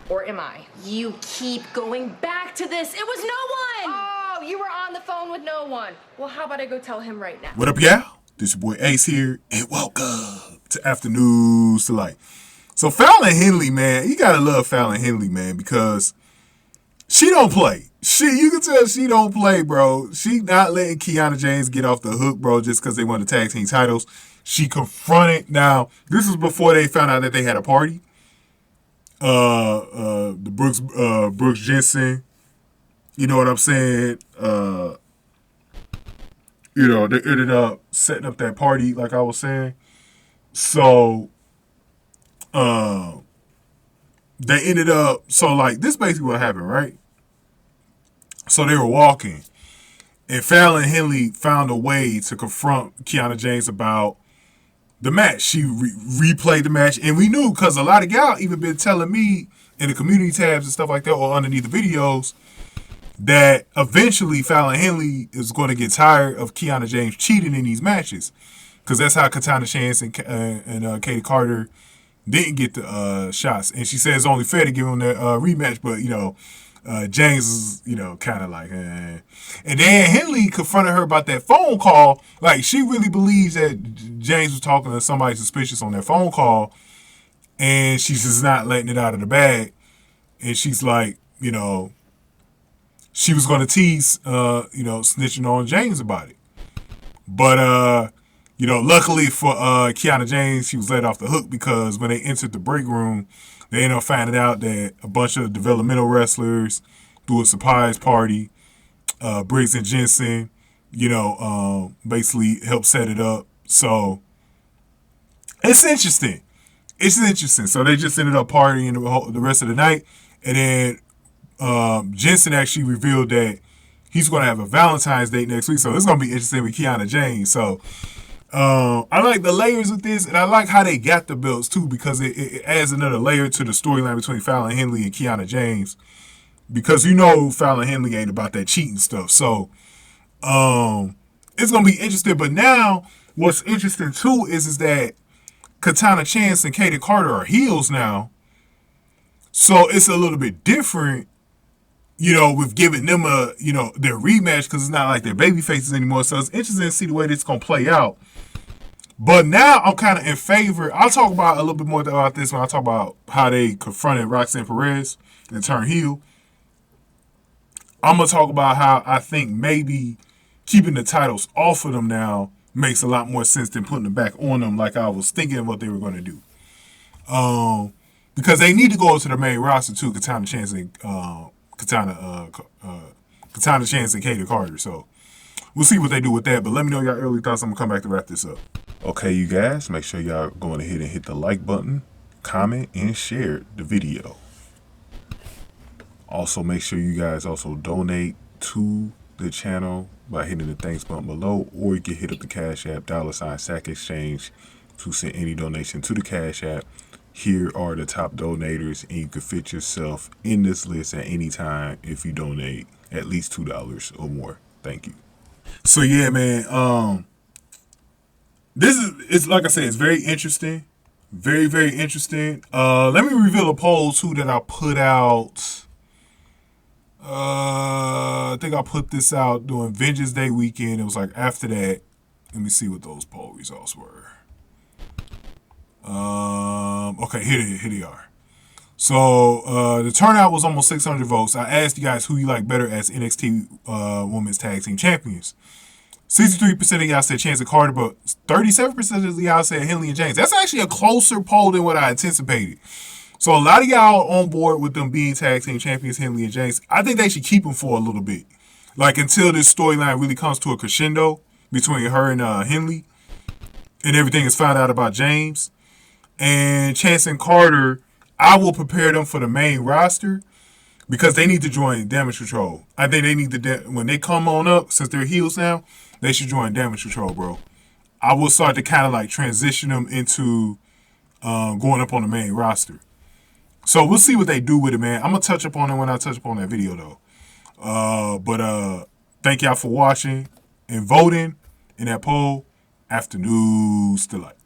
Or am I? You keep going back to this. It was no one! Oh, you were on the phone with no one. Well, how about I go tell him right now? What up, y'all? This your boy Ace here, and welcome to Afternoons to Light. So Fallon Henley, man, you gotta love Fallon Henley, man, because she don't play. You can tell she don't play, bro. She not letting Kiana James get off the hook, bro, just because they won the tag team titles. She confronted. Now, this was before they found out that they had a party. The Briggs Jensen, you know what I'm saying? They ended up setting up that party, like I was saying. So, they ended up, this basically what happened, right? So they were walking, and Fallon Henley found a way to confront Kiana James about the match. She replayed the match, and we knew, because a lot of y'all even been telling me in the community tabs and stuff like that, or underneath the videos, that eventually Fallon Henley is going to get tired of Kiana James cheating in these matches, because that's how Kiana James and Katie Carter didn't get the shots. And she says it's only fair to give them that rematch, but James is kind of like, eh. And then Henley confronted her about that phone call. Like, she really believes that James was talking to somebody suspicious on that phone call, and she's just not letting it out of the bag. And she's like, she was going to tease, snitching on James about it. But, luckily for Kiana James, she was let off the hook, because when they entered the break room, they ended up finding out that a bunch of developmental wrestlers threw a surprise party. Briggs and Jensen, basically helped set it up. So it's interesting. So they just ended up partying the rest of the night. And then Jensen actually revealed that he's going to have a Valentine's Day next week. So it's going to be interesting with Kiana James. So I like the layers of this, and I like how they got the belts too, because it adds another layer to the storyline between Fallon Henley and Kiana James, because Fallon Henley ain't about that cheating stuff. So it's gonna be interesting. But now what's interesting too is that Kiana James and Katie Carter are heels now, so it's a little bit different, with giving them their rematch, because it's not like they're baby faces anymore. So it's interesting to see the way this is gonna play out. But now I'm kind of in favor. I'll talk about a little bit more about this when I talk about how they confronted Roxanne Perez and turned heel. I'm going to talk about how I think maybe keeping the titles off of them now makes a lot more sense than putting them back on them, like I was thinking of what they were going to do. Because they need to go to the main roster too, Kiana James and Katie Carter. So we'll see what they do with that. But let me know your early thoughts. I'm going to come back to wrap this up. Okay, you guys, make sure y'all going ahead and hit the like button, comment, and share the video. Also, make sure you guys also donate to the channel by hitting the thanks button below, or you can hit up the Cash App, $SAC Exchange, to send any donation to the Cash App. Here are the top donators, and you can fit yourself in this list at any time if you donate at least $2 or more. Thank you. So yeah, man, it's like I said, it's very interesting. Very, very interesting. Let me reveal a poll too that I put out. I think I put this out during Vengeance Day weekend. It was like after that. Let me see what those poll results were. Okay, here they are. So the turnout was almost 600 votes. I asked you guys who you like better as NXT Women's Tag Team Champions. 63% of y'all said Chance and Carter, but 37% of y'all said Henley and James. That's actually a closer poll than what I anticipated. So a lot of y'all are on board with them being tag team champions, Henley and James. I think they should keep them for a little bit, like until this storyline really comes to a crescendo between her and Henley, and everything is found out about James. And Chance and Carter, I will prepare them for the main roster, because they need to join Damage Control. I think they need to, when they come on up, since they're heels now, they should join Damage Control, bro. I will start to kind of like transition them into going up on the main roster. So we'll see what they do with it, man. I'm going to touch upon it when I touch upon that video, though. But thank y'all for watching and voting in that poll. Afternoons to light.